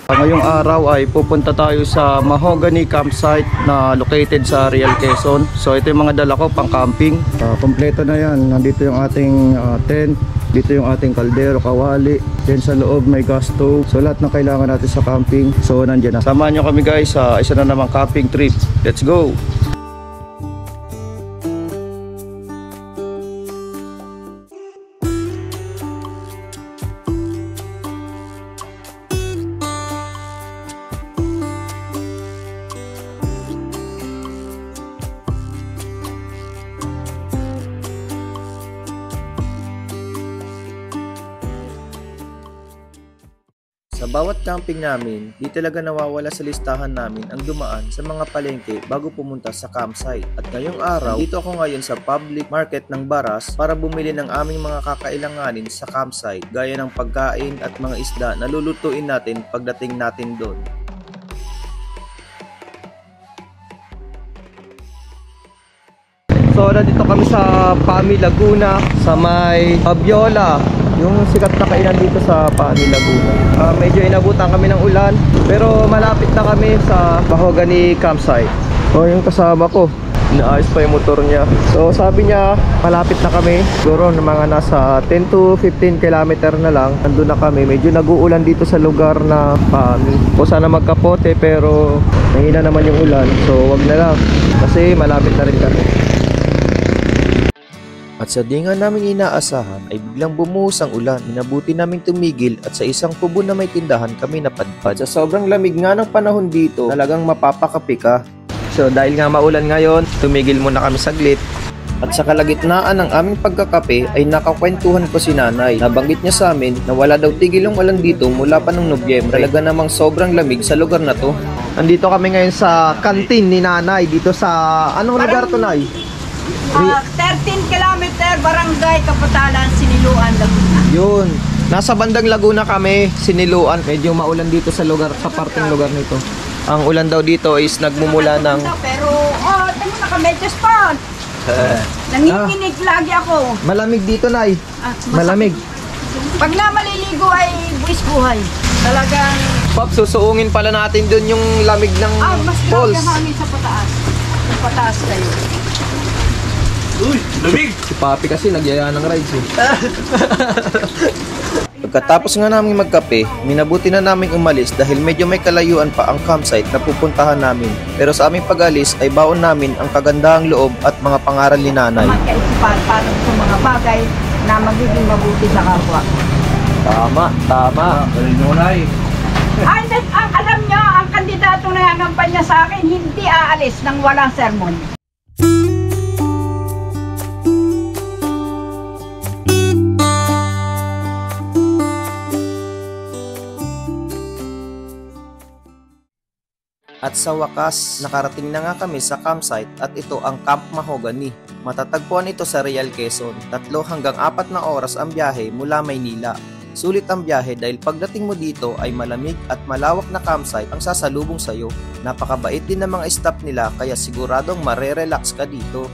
Ngayong araw ay pupunta tayo sa Mahogany Campsite na located sa Real Quezon. So ito yung mga dala ko pang camping. Kompleto na yan. Nandito yung ating tent. Dito yung ating kaldero, kawali. Then sa loob may gas stove. So lahat ng kailangan natin sa camping. So nandiyan na. Samahan nyo kami guys sa isa na namang camping trip. Let's go! Sa bawat camping namin, di talaga nawawala sa listahan namin ang dumaan sa mga palengke bago pumunta sa campsite. At ngayong araw, dito ako ngayon sa public market ng Baras para bumili ng aming mga kakailanganin sa campsite gaya ng pagkain at mga isda na lulutuin natin pagdating natin doon. So nandito kami sa Pami, Laguna, sa may Abiola, yung sikat na kainan dito sa Pami, Laguna. Medyo inabutan kami ng ulan, pero malapit na kami sa Mahogany Campsite. So yung kasama ko, inaayos pa yung motor niya. So sabi niya, malapit na kami. Siguro na mga nasa 10 to 15 kilometer na lang. Nandun na kami. Medyo nag-uulan dito sa lugar na Pami. O sana magkapote, pero mahina naman yung ulan. So wag na lang, kasi malapit na rin kami. At sa di nga namin inaasahan ay biglang bumuhos ang ulan. Minabuti naming tumigil at sa isang kubo na may tindahan kami napadpad. Sa sobrang lamig nga ng panahon dito, talagang mapapakapi ka. So dahil nga maulan ngayon, tumigil muna kami saglit. At sa kalagitnaan ng aming pagkakape ay nakakwentuhan ko si nanay. Nabanggit niya sa amin na wala daw tigil ang ulan dito mula pa noong Nobyembre. Talaga namang sobrang lamig sa lugar na to. Nandito kami ngayon sa kantin ni nanay dito sa anong lugar to, nay? 13 kilometer, Barangay Kapatalan, Siniluan, Laguna. Yun. Nasa bandang Laguna kami, Siniluan. Medyo maulan dito sa lugar, sa parteng lugar nito. Ang ulan daw dito is nagmumula ng... Pero, tayo naka-medyas pa. Nanginginig lagi ako. Malamig dito, nay. Malamig. Pag na maliligo ay buwis buhay. Talagang... Pop, susuungin pala natin dun yung lamig ng mas falls. lagi hangin sa pataas. Sa pataas kayo. Uy, lamig! Si Papi kasi nagyaya ng rides eh. Pagkatapos nga namin magkape, minabuti na namin umalis dahil medyo may kalayuan pa ang campsite na pupuntahan namin. Pero sa aming pag-alis ay baon namin ang kagandahang loob at mga pangaral ni nanay. Magkaisipan para sa mga bagay na magiging mabuti sa kapwa. Tama. Ay, ang alam nyo, ang kandidato na nangampanya sa akin, hindi aalis nang walang sermon. At sa wakas, nakarating na nga kami sa campsite at ito ang Camp Mahogany. Matatagpuan ito sa Real Quezon. 3 hanggang 4 na oras ang biyahe mula Maynila. Sulit ang biyahe dahil pagdating mo dito ay malamig at malawak na campsite ang sasalubong sayo. Napakabait din ng mga staff nila kaya siguradong marerelax ka dito.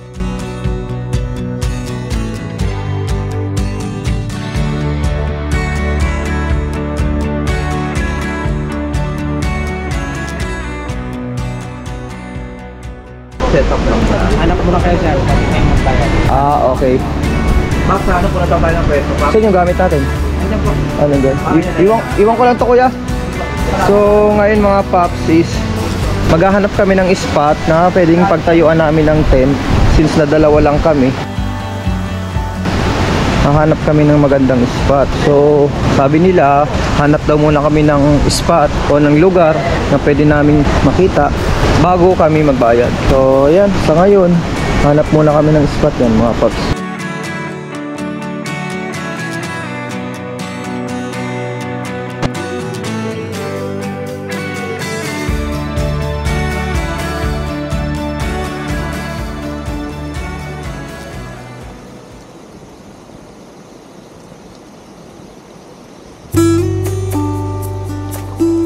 Setup lang. Hanap mo na kayo sir, pati kayo magbayad. Okay. Max, ano po na tayo ng pwesto? Saan yung gamit natin? Andiyan po. Ano dyan? Iwan ko lang to, kuya. So ngayon mga paps is maghahanap kami ng spot na pwedeng pagtayuan namin ng tent since na dalawa lang kami. Hahanap kami ng magandang spot. So sabi nila hanap daw muna kami ng spot o ng lugar na pwede namin makita bago kami magbayad. So ayan, sa ngayon hanap muna kami ng spot yan mga paps.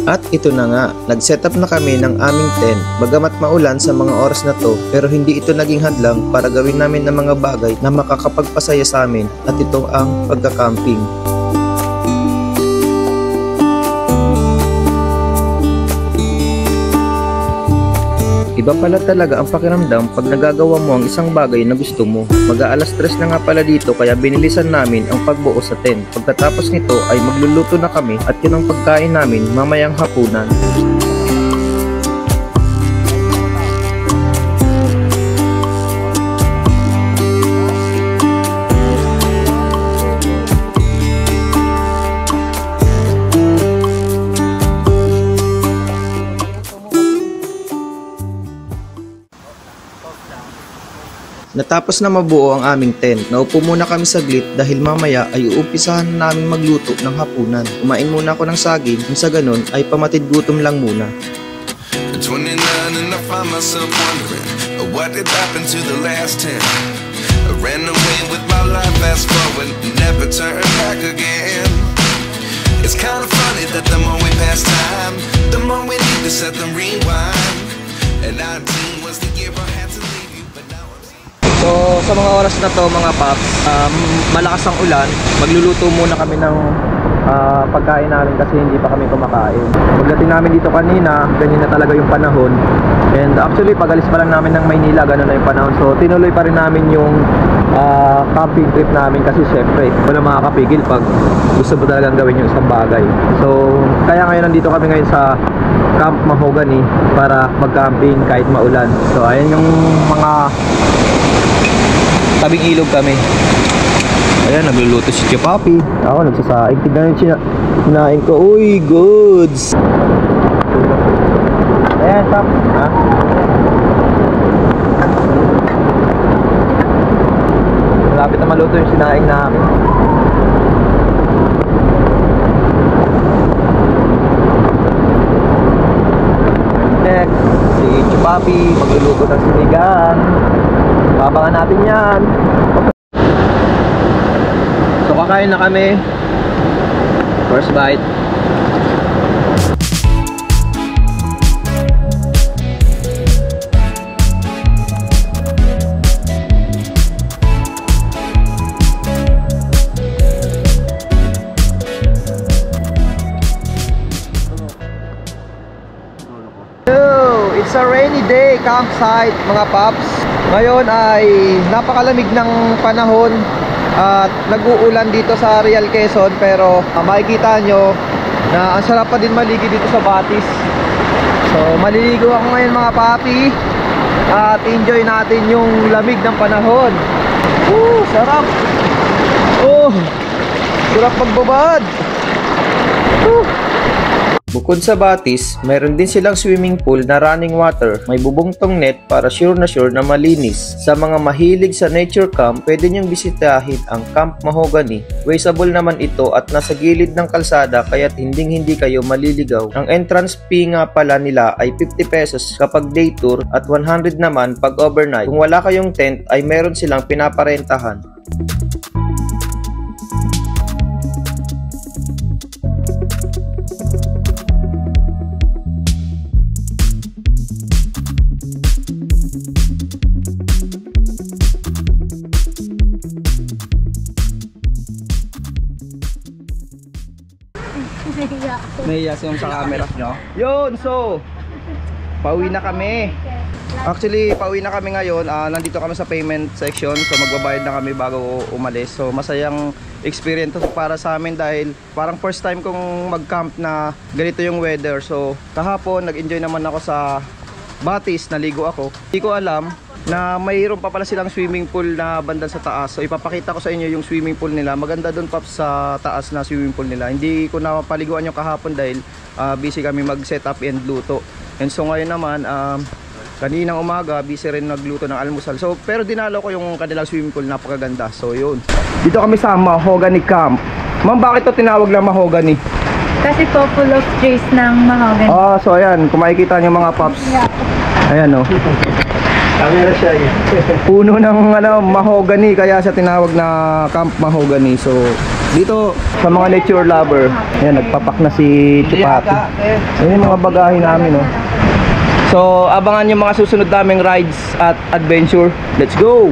At ito na nga, nag-setup na kami ng aming tent. Bagamat maulan sa mga oras na to, pero hindi ito naging hadlang para gawin namin ng mga bagay na makakapagpasaya sa amin at ito ang pagka-camping. Iba pala talaga ang pakiramdam pag nagagawa mo ang isang bagay na gusto mo. Mag-aalas 3 na nga pala dito kaya binilisan namin ang pagbuo sa tent. Pagkatapos nito ay magluluto na kami at yun ang pagkain namin mamayang hapunan. Natapos na mabuo ang aming tent, naupo muna kami saglit dahil mamaya ay uumpisahan na namin magluto ng hapunan. Kumain muna ako ng saging, kung sa ganun ay pamatid gutom lang muna. 29 and I find myself wondering what did happen to the last 10. I ran away with my life, fast forward, never turn back again. It's kind of funny that the more we pass time, the more we need to set them rewind. And 19 was the year I had to leave you, but now I'm here. So sa mga oras na to mga paps, malakas ang ulan. Magluluto muna kami ng pagkain namin kasi hindi pa kami kumakain. Pagdating namin dito kanina, ganyan na talaga yung panahon. And actually pag-alis pa lang namin ng Maynila, ganun na yung panahon. So tinuloy pa rin namin yung camping trip namin kasi syempre wala makakapigil pag gusto mo talagang gawin yung isang bagay. So kaya ngayon nandito kami ngayon sa Camp Mahogany para mag-camping kahit maulan. So ayan yung mga tabing ilog kami. Ayan, nagluluto si Tio Papi. Ako, nagsasaing. Tignan yung sinaing ko. Uy, goods! Ayan, Pap. Ha? Malapit na maluto yung sinaing namin. Next, si Tio Papi. Magluluto ng sinigang. Pabangan natin yan. So kakain na kami. First bite. Hello, it's a rainy day campsite mga paps. Ngayon ay napakalamig ng panahon at nag-uulan dito sa Real Quezon, pero makikita nyo na ang sarap pa din maligi dito sa Batis. So maliligo ako ngayon mga papi at enjoy natin yung lamig ng panahon. Sarap. Sarap magbabad. Bukod sa Batis, meron din silang swimming pool na running water. May bubungtong net para sure na malinis. Sa mga mahilig sa nature camp, pwede niyong bisitahin ang Camp Mahogany. Wasteable naman ito at nasa gilid ng kalsada kaya't hindi kayo maliligaw. Ang entrance fee nga pala nila ay 50 pesos kapag day tour at 100 naman pag overnight. Kung wala kayong tent ay meron silang pinaparentahan. Nahiya siya sa camera nyo. Yun, so pauwi na kami. Actually, pauwi na kami ngayon. Nandito kami sa payment section. So magbabayad na kami bago umalis. So masayang experience para sa amin dahil parang first time kong mag-camp na ganito yung weather. So kahapon nag-enjoy naman ako sa Batis, naligo ako. Hindi ko alam na mayroon pa pala silang swimming pool na banda sa taas. So ipapakita ko sa inyo yung swimming pool nila. Maganda doon pa sa taas na swimming pool nila. Hindi ko na paliguan yung kahapon dahil busy kami mag set up and luto. And so ngayon naman kaninang umaga busy rin nagluto ng almusal. So pero dinalo ko yung kanilang swimming pool, napakaganda. So yun. Dito kami sa Mahogany Camp. Ma'am, bakit to tinawag na Mahogany? Kasi po full of trees ng mahogany. So ayan, kung makikita niyo mga paps. Ayan camera siya puno ng mahogany, kaya siya tinawag na Camp Mahogany. So dito sa mga nature lover, ayan, nagpapak na si Chupati. Ayan yung mga bagahe namin So abangan yung mga susunod naming rides at adventure. Let's go!